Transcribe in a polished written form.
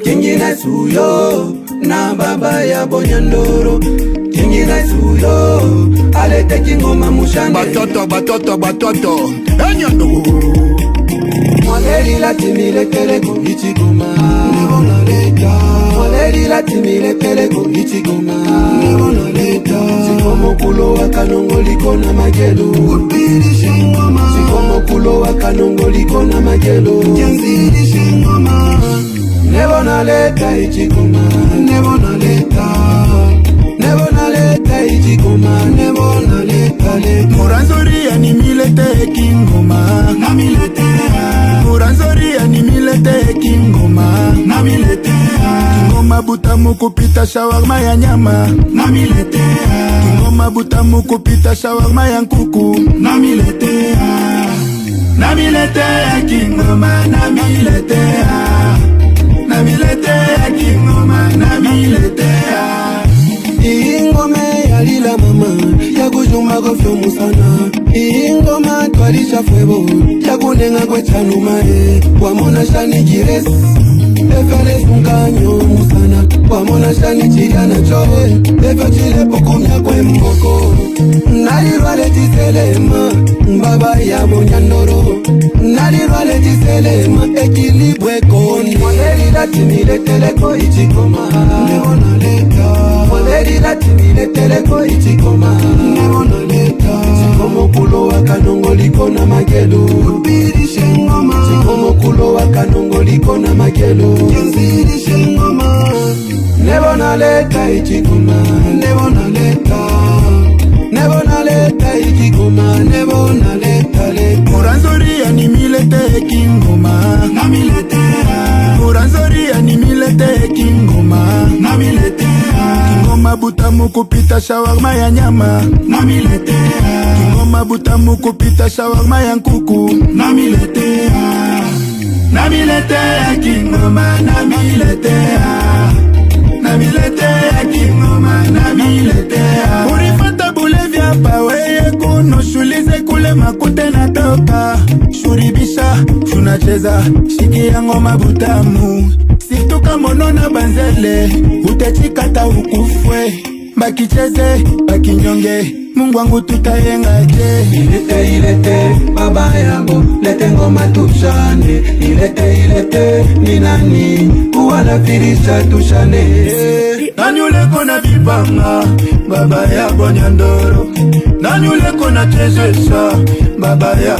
Kingine suyo na baba ya Bonyandoro. Kingine suyo alete kingoma mushane. Batoto Enyando Mwaleri la timile teleko ichigoma Nebona leta Mwaleri la timile teleko ichigoma Nebona leta Sikomo kulo wakanongo liko na magelo Upiri shengoma Sikomo kulo wakanongo liko na magelo Janziri shengoma Nebona leta ichigoma Nebona leta Nebona leta ichigoma Nebona leta leta Muranzori ya ni milete kingoma Na miletea Muranzori ya ni milete kingoma Na miletea Kingoma butamu kupita shawarma ya nyama Na miletea Kingoma butamu kupita shawarma ya nkuku Na miletea Na miletea kingoma Na miletea Na miletea kingoma Na miletea Ingome ya lila mama ya kujuma gofyo musana. Ingoma twalisha fwebo ya kunenga kwe chanumae. Wamona shani jires efele sunkanyo musana. Wamona shani chiriana choe efyo chile pokumya kwe mboko. Nalirwale tiselema mbaba ya Bonyandoro. Nalirwale tiselema ekilibwe koni. Mwaleri la timile teleko ichikoma Nebona leta Mwaleri la timile teleko ichikoma Nebona leta Sikomo kulo wakanongo liko na magelo Upiri shengoma Sikomo kulo wakanongo liko na magelo Janziri shengoma Nebona leta ichikoma Nebona leta Nebona leta ichikoma Nebona leta leta Muranzori ya ni milete kingoma Na miletea Muranzori ya ni milete kingoma Na miletea Kingoma butamu kupita shawarma ya nyama Na miletea Kingoma butamu kupita shawarma ya nkuku Na miletea Na miletea kingoma Na miletea Na miletea kingoma Na miletea Urifata bulevya paweye kuno shulize kule makute na toka Shuribisha, shunacheza, shiki ya ngoma butamu Situka mono na banzele, utechikata ukufwe Bakicheze, bakinyonge, Mungu wangu tutayengaje Ilete, baba yangu, lete ngoma tushane Ilete, ni nani, uwala firisha tushane Nani uleko na vipanga, baba ya Bonyandoro Nani uleko na chezesha, baba ya